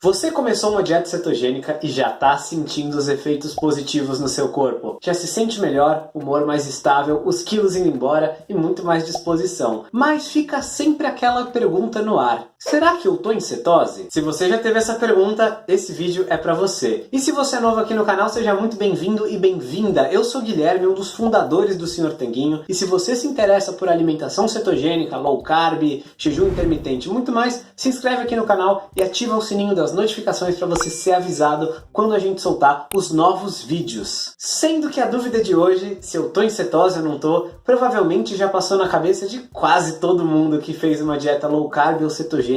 Você começou uma dieta cetogênica e já está sentindo os efeitos positivos no seu corpo. Já se sente melhor, humor mais estável, os quilos indo embora e muito mais disposição. Mas fica sempre aquela pergunta no ar. Será que eu tô em cetose? Se você já teve essa pergunta, esse vídeo é para você. E se você é novo aqui no canal, seja muito bem-vindo e bem-vinda. Eu sou Guilherme, um dos fundadores do Sr. Tanguinho. E se você se interessa por alimentação cetogênica, low carb, jejum intermitente e muito mais, se inscreve aqui no canal e ativa o sininho das notificações para você ser avisado quando a gente soltar os novos vídeos. Sendo que a dúvida de hoje, se eu tô em cetose ou não tô, provavelmente já passou na cabeça de quase todo mundo que fez uma dieta low carb ou cetogênica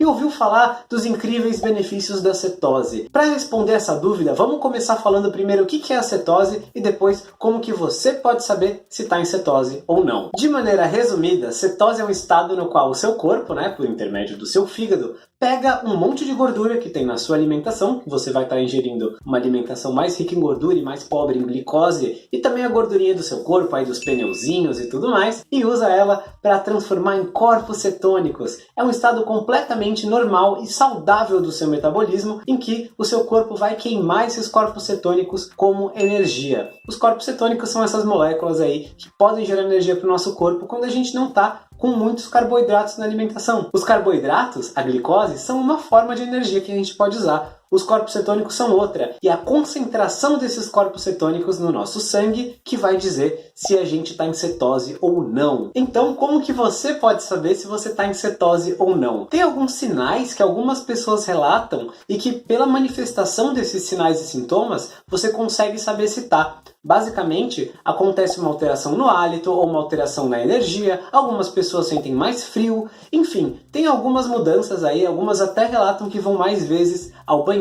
e ouviu falar dos incríveis benefícios da cetose. Para responder essa dúvida, vamos começar falando primeiro o que é a cetose e depois como que você pode saber se está em cetose ou não. De maneira resumida, cetose é um estado no qual o seu corpo, por intermédio do seu fígado, pega um monte de gordura que tem na sua alimentação, que você vai estar ingerindo uma alimentação mais rica em gordura e mais pobre em glicose, e também a gordurinha do seu corpo, aí dos pneuzinhos e tudo mais, e usa ela para transformar em corpos cetônicos. É um estado completamente normal e saudável do seu metabolismo, em que o seu corpo vai queimar esses corpos cetônicos como energia. Os corpos cetônicos são essas moléculas aí que podem gerar energia para o nosso corpo quando a gente não está com muitos carboidratos na alimentação. Os carboidratos, a glicose, são uma forma de energia que a gente pode usar. Os corpos cetônicos são outra, e a concentração desses corpos cetônicos no nosso sangue que vai dizer se a gente está em cetose ou não. Então, como que você pode saber se você está em cetose ou não? Tem alguns sinais que algumas pessoas relatam e que, pela manifestação desses sinais e sintomas, você consegue saber se está. Basicamente, acontece uma alteração no hálito ou uma alteração na energia, algumas pessoas sentem mais frio, enfim, tem algumas mudanças aí, algumas até relatam que vão mais vezes ao banheiro,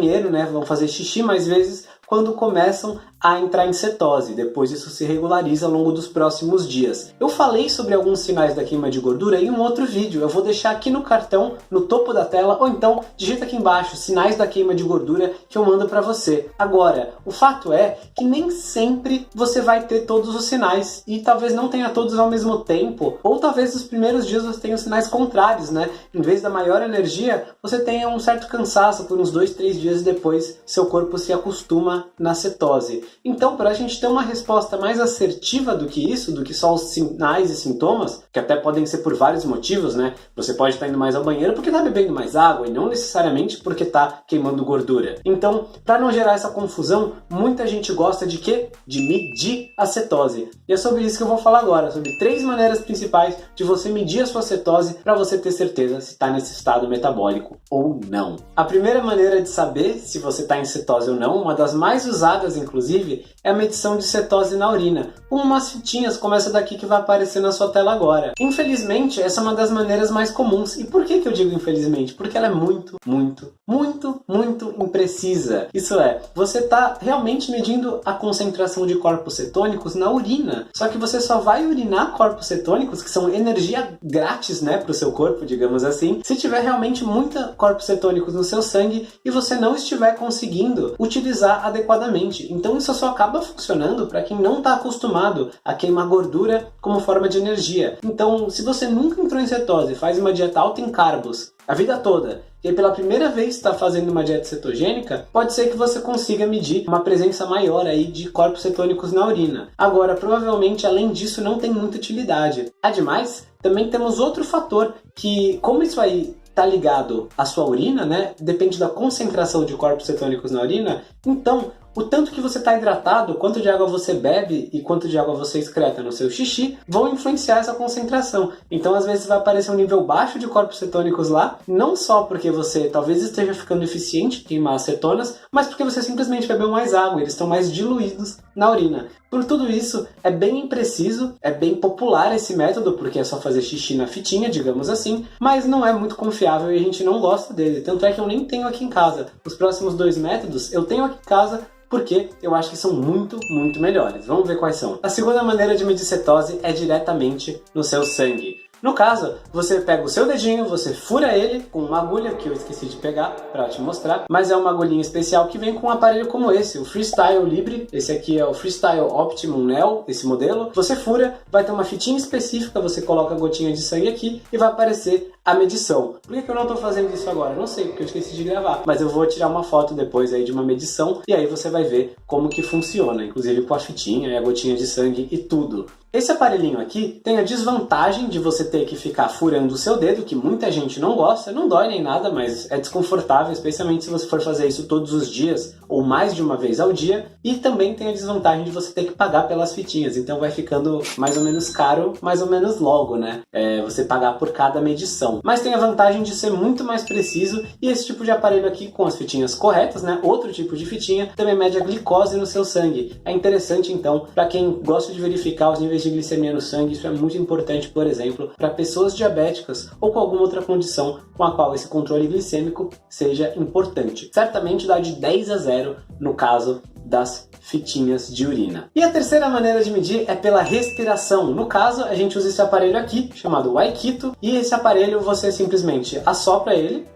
vão fazer xixi mais vezes quando começam a entrar em cetose. Depois isso se regulariza ao longo dos próximos dias. Eu falei sobre alguns sinais da queima de gordura em um outro vídeo. Eu vou deixar aqui no cartão, no topo da tela, ou então digita aqui embaixo, sinais da queima de gordura que eu mando para você. Agora, o fato é que nem sempre você vai ter todos os sinais e talvez não tenha todos ao mesmo tempo, ou talvez nos primeiros dias você tenha os sinais contrários, Em vez da maior energia, você tenha um certo cansaço por uns 2-3 dias depois, seu corpo se acostuma na cetose. Então, para a gente ter uma resposta mais assertiva do que isso, do que só os sinais e sintomas, que até podem ser por vários motivos, Você pode estar indo mais ao banheiro porque está bebendo mais água e não necessariamente porque está queimando gordura. Então, para não gerar essa confusão, muita gente gosta de quê? De medir a cetose. E é sobre isso que eu vou falar agora, sobre 3 maneiras principais de você medir a sua cetose para você ter certeza se está nesse estado metabólico ou não. A primeira maneira de saber se você está em cetose ou não, uma das mais usadas inclusive, é a medição de cetose na urina, com umas fitinhas como essa daqui que vai aparecer na sua tela agora. Infelizmente, essa é uma das maneiras mais comuns. E por que eu digo infelizmente? Porque ela é muito imprecisa. Isso é, você está realmente medindo a concentração de corpos cetônicos na urina. Só que você só vai urinar corpos cetônicos, que são energia grátis, para o seu corpo, digamos assim, se tiver realmente muita corpos cetônicos no seu sangue e você não estiver conseguindo utilizar adequadamente. Então isso só acaba funcionando para quem não está acostumado a queimar gordura como forma de energia. Então, se você nunca entrou em cetose, faz uma dieta alta em carbos a vida toda, e aí pela primeira vez está fazendo uma dieta cetogênica, pode ser que você consiga medir uma presença maior aí de corpos cetônicos na urina. Agora, provavelmente, além disso, não tem muita utilidade. Ademais, também temos outro fator que, como isso aí está ligado à sua urina, depende da concentração de corpos cetônicos na urina, então o tanto que você está hidratado, quanto de água você bebe e quanto de água você excreta no seu xixi vão influenciar essa concentração. Então, às vezes, vai aparecer um nível baixo de corpos cetônicos lá, não só porque você talvez esteja ficando eficiente em queimar as cetonas, mas porque você simplesmente bebeu mais água, eles estão mais diluídos na urina. Por tudo isso, é bem impreciso, é bem popular esse método, porque é só fazer xixi na fitinha, digamos assim, mas não é muito confiável e a gente não gosta dele. Tanto é que eu nem tenho aqui em casa. Os próximos 2 métodos eu tenho aqui em casa, porque eu acho que são muito melhores. Vamos ver quais são. A segunda maneira de medir cetose é diretamente no seu sangue. No caso, você pega o seu dedinho, você fura ele com uma agulha, que eu esqueci de pegar para te mostrar, mas é uma agulhinha especial que vem com um aparelho como esse, o Freestyle Libre. Esse aqui é o Freestyle Optimum Neo, esse modelo. Você fura, vai ter uma fitinha específica, você coloca a gotinha de sangue aqui e vai aparecer a medição. Por que eu não estou fazendo isso agora? Não sei, porque eu esqueci de gravar. Mas eu vou tirar uma foto depois aí de uma medição e aí você vai ver como que funciona, inclusive com a fitinha e a gotinha de sangue e tudo. Esse aparelhinho aqui tem a desvantagem de você ter que ficar furando o seu dedo, que muita gente não gosta, não dói nem nada, mas é desconfortável, especialmente se você for fazer isso todos os dias ou mais de uma vez ao dia. E também tem a desvantagem de você ter que pagar pelas fitinhas, então vai ficando mais ou menos caro, mais ou menos logo, né? Você pagar por cada medição. Mas tem a vantagem de ser muito mais preciso e esse tipo de aparelho aqui com as fitinhas corretas, né? Outro tipo de fitinha também mede a glicose no seu sangue. É interessante então, para quem gosta de verificar os níveis de glicemia no sangue, isso é muito importante, por exemplo, para pessoas diabéticas ou com alguma outra condição com a qual esse controle glicêmico seja importante. Certamente dá de 10 a 0 no caso das fitinhas de urina. E a terceira maneira de medir é pela respiração. No caso, a gente usa esse aparelho aqui, chamado Waikito, e esse aparelho você simplesmente assopra ele,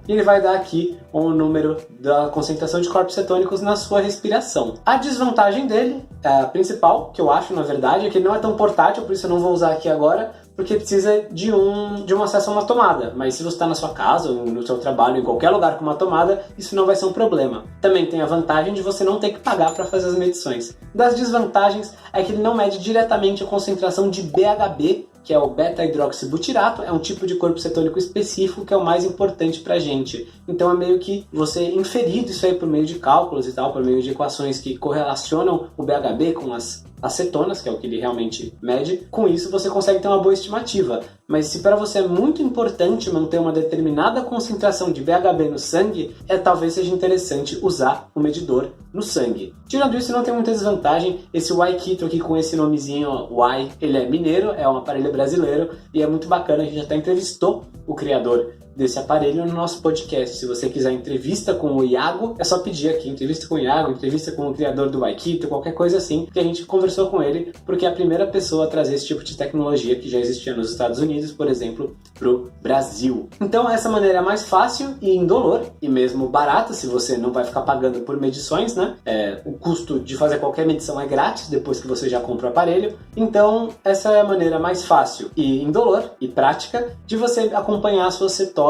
e ele vai dar aqui o número da concentração de corpos cetônicos na sua respiração. A desvantagem dele, a principal, que eu acho na verdade, é que ele não é tão portátil, por isso eu não vou usar aqui agora, porque precisa de um acesso a uma tomada. Mas se você está na sua casa, ou no seu trabalho, em qualquer lugar com uma tomada, isso não vai ser um problema. Também tem a vantagem de você não ter que pagar para fazer as medições. Das desvantagens é que ele não mede diretamente a concentração de BHB, que é o beta-hidroxibutirato, é um tipo de corpo cetônico específico que é o mais importante pra gente. Então é meio que você inferir isso aí por meio de cálculos e tal, por meio de equações que correlacionam o BHB com as acetonas, que é o que ele realmente mede. Com isso você consegue ter uma boa estimativa. Mas se para você é muito importante manter uma determinada concentração de BHB no sangue, talvez seja interessante usar o medidor no sangue. Tirando isso, não tem muita desvantagem. Esse Waikito aqui com esse nomezinho, Y, ele é mineiro, é um aparelho brasileiro e é muito bacana. A gente até entrevistou o criador desse aparelho no nosso podcast. Se você quiser entrevista com o Iago, é só pedir aqui, entrevista com o Iago, entrevista com o criador do Waikito, qualquer coisa assim, que a gente conversou com ele, porque é a primeira pessoa a trazer esse tipo de tecnologia que já existia nos Estados Unidos, por exemplo, pro Brasil. Então essa maneira é mais fácil e indolor, e mesmo barata, se você não vai ficar pagando por medições, né? O custo de fazer qualquer medição é grátis, depois que você já compra o aparelho. Então essa é a maneira mais fácil e indolor e prática de você acompanhar a sua cetose,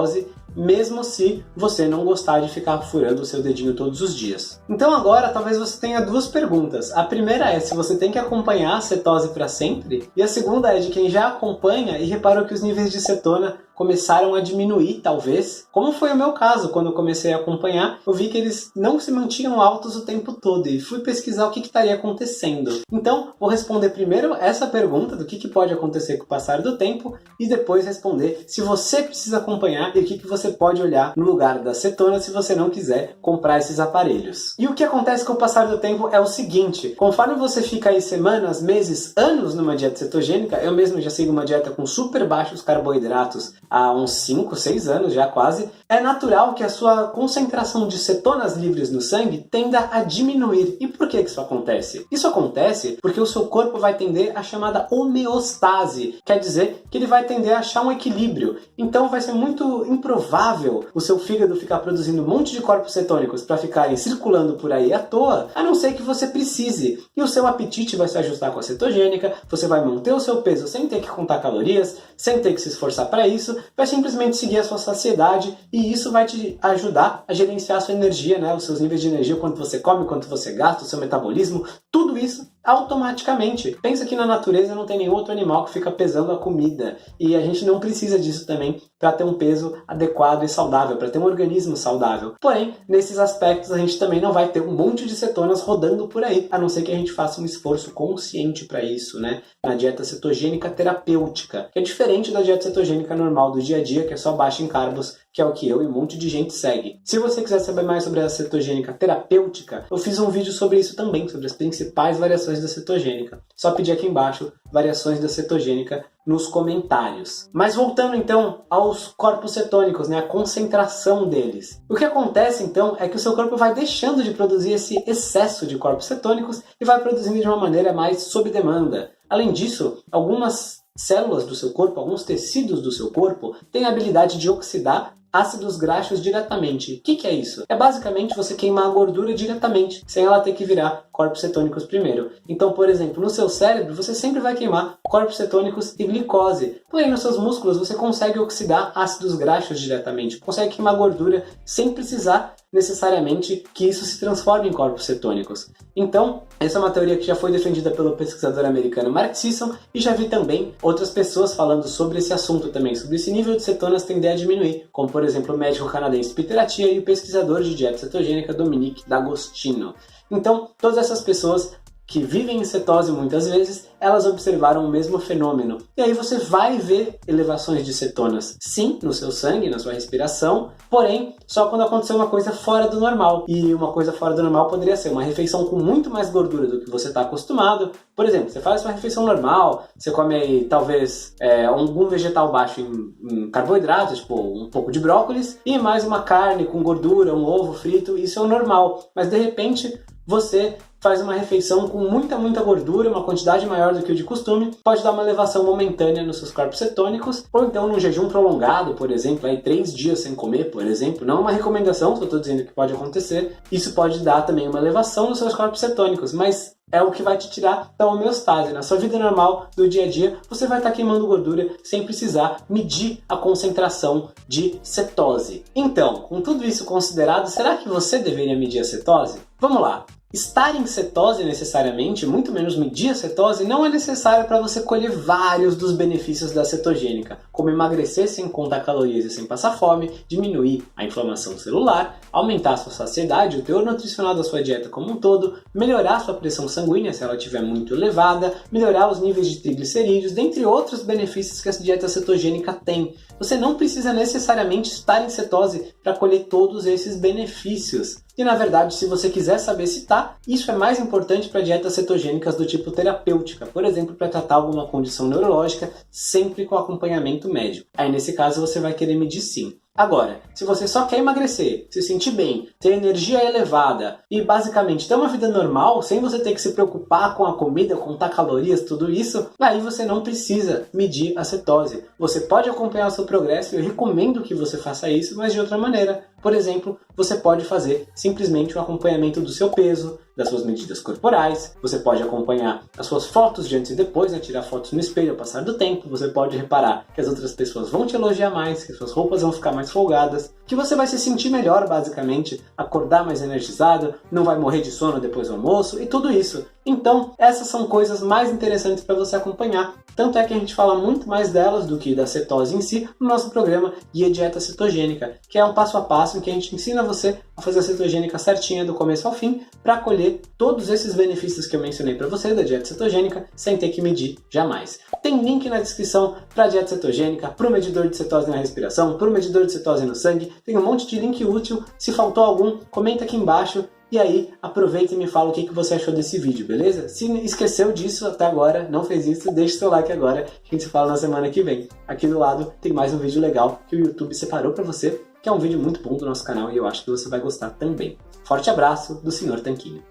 mesmo se você não gostar de ficar furando o seu dedinho todos os dias. Então agora talvez você tenha duas perguntas. A primeira é se você tem que acompanhar a cetose para sempre, e a segunda é de quem já acompanha e reparou que os níveis de cetona começaram a diminuir, talvez. Como foi o meu caso, quando eu comecei a acompanhar, eu vi que eles não se mantinham altos o tempo todo e fui pesquisar o que estaria acontecendo. Então, vou responder primeiro essa pergunta do que pode acontecer com o passar do tempo e depois responder se você precisa acompanhar e o que você pode olhar no lugar da cetona se você não quiser comprar esses aparelhos. E o que acontece com o passar do tempo é o seguinte: conforme você fica aí semanas, meses, anos numa dieta cetogênica, eu mesmo já sigo uma dieta com super baixos carboidratos há uns 5, 6 anos já quase, é natural que a sua concentração de cetonas livres no sangue tenda a diminuir. E por que isso acontece? Isso acontece porque o seu corpo vai tender a chamada homeostase, quer dizer que ele vai tender a achar um equilíbrio. Então vai ser muito improvável o seu fígado ficar produzindo um monte de corpos cetônicos para ficarem circulando por aí à toa, a não ser que você precise. E o seu apetite vai se ajustar com a cetogênica, você vai manter o seu peso sem ter que contar calorias, sem ter que se esforçar para isso, vai simplesmente seguir a sua saciedade e isso vai te ajudar a gerenciar a sua energia, né? Os seus níveis de energia, quanto você come, quanto você gasta, o seu metabolismo, tudo isso automaticamente. Pensa que na natureza não tem nenhum outro animal que fica pesando a comida e a gente não precisa disso também para ter um peso adequado e saudável, para ter um organismo saudável. Porém, nesses aspectos a gente também não vai ter um monte de cetonas rodando por aí, a não ser que a gente faça um esforço consciente para isso, né? Na dieta cetogênica terapêutica, que é diferente da dieta cetogênica normal do dia a dia, que é só baixa em carbos, que é o que eu e um monte de gente segue. Se você quiser saber mais sobre a cetogênica terapêutica, eu fiz um vídeo sobre isso também, sobre as principais variações da cetogênica. Só pedir aqui embaixo, variações da cetogênica, nos comentários. Mas voltando então aos corpos cetônicos, né, a concentração deles. O que acontece então é que o seu corpo vai deixando de produzir esse excesso de corpos cetônicos e vai produzindo de uma maneira mais sob demanda. Além disso, algumas células do seu corpo, alguns tecidos do seu corpo têm a habilidade de oxidar ácidos graxos diretamente. O que é isso? É basicamente você queimar a gordura diretamente, sem ela ter que virar corpos cetônicos primeiro. Então, por exemplo, no seu cérebro você sempre vai queimar corpos cetônicos e glicose. Porém, nos seus músculos você consegue oxidar ácidos graxos diretamente, consegue queimar gordura sem precisar necessariamente que isso se transforme em corpos cetônicos. Então, essa é uma teoria que já foi defendida pelo pesquisador americano Mark Sisson, e já vi também outras pessoas falando sobre esse assunto também, sobre esse nível de cetonas tender a diminuir, como por exemplo o médico canadense Peter Attia e o pesquisador de dieta cetogênica Dominique D'Agostino. Então, todas essas pessoas que vivem em cetose muitas vezes, elas observaram o mesmo fenômeno. E aí você vai ver elevações de cetonas, sim, no seu sangue, na sua respiração, porém, só quando acontecer uma coisa fora do normal. E uma coisa fora do normal poderia ser uma refeição com muito mais gordura do que você está acostumado. Por exemplo, você faz uma refeição normal, você come aí, talvez algum vegetal baixo em carboidratos, tipo um pouco de brócolis, e mais uma carne com gordura, um ovo frito, isso é o normal. Mas de repente, você faz uma refeição com muita gordura, uma quantidade maior do que o de costume, pode dar uma elevação momentânea nos seus corpos cetônicos, ou então num jejum prolongado, por exemplo, aí 3 dias sem comer, por exemplo, não é uma recomendação, só estou dizendo que pode acontecer, isso pode dar também uma elevação nos seus corpos cetônicos, mas é o que vai te tirar da homeostase. Na sua vida normal, do dia a dia, você vai estar queimando gordura sem precisar medir a concentração de cetose. Então, com tudo isso considerado, será que você deveria medir a cetose? Vamos lá! Estar em cetose necessariamente, muito menos medir a cetose, não é necessário para você colher vários dos benefícios da cetogênica, como emagrecer sem contar calorias e sem passar fome, diminuir a inflamação celular, aumentar a sua saciedade, o teor nutricional da sua dieta como um todo, melhorar a sua pressão sanguínea se ela estiver muito elevada, melhorar os níveis de triglicerídeos, dentre outros benefícios que a dieta cetogênica tem. Você não precisa necessariamente estar em cetose para colher todos esses benefícios. E na verdade, se você quiser saber se está, isso é mais importante para dietas cetogênicas do tipo terapêutica, por exemplo, para tratar alguma condição neurológica, sempre com acompanhamento médico. Aí nesse caso você vai querer medir sim. Agora, se você só quer emagrecer, se sentir bem, ter energia elevada e basicamente ter uma vida normal, sem você ter que se preocupar com a comida, contar calorias, tudo isso, aí você não precisa medir a cetose. Você pode acompanhar o seu progresso, eu recomendo que você faça isso, mas de outra maneira. Por exemplo, você pode fazer simplesmente um acompanhamento do seu peso, das suas medidas corporais, você pode acompanhar as suas fotos de antes e depois, tirar fotos no espelho ao passar do tempo, você pode reparar que as outras pessoas vão te elogiar mais, que as suas roupas vão ficar mais folgadas, que você vai se sentir melhor basicamente, acordar mais energizado, não vai morrer de sono depois do almoço e tudo isso. Então, essas são coisas mais interessantes para você acompanhar. Tanto é que a gente fala muito mais delas do que da cetose em si no nosso programa Guia Dieta Cetogênica, que é um passo a passo em que a gente ensina você a fazer a cetogênica certinha do começo ao fim para colher todos esses benefícios que eu mencionei para você da dieta cetogênica sem ter que medir jamais. Tem link na descrição para a dieta cetogênica, para o medidor de cetose na respiração, para o medidor de cetose no sangue. Tem um monte de link útil. Se faltou algum, comenta aqui embaixo. E aí, aproveita e me fala o que você achou desse vídeo, beleza? Se esqueceu disso até agora, não fez isso, deixa o seu like agora, a gente se fala na semana que vem. Aqui do lado tem mais um vídeo legal que o YouTube separou para você, que é um vídeo muito bom do nosso canal e eu acho que você vai gostar também. Forte abraço do Sr. Tanquinho.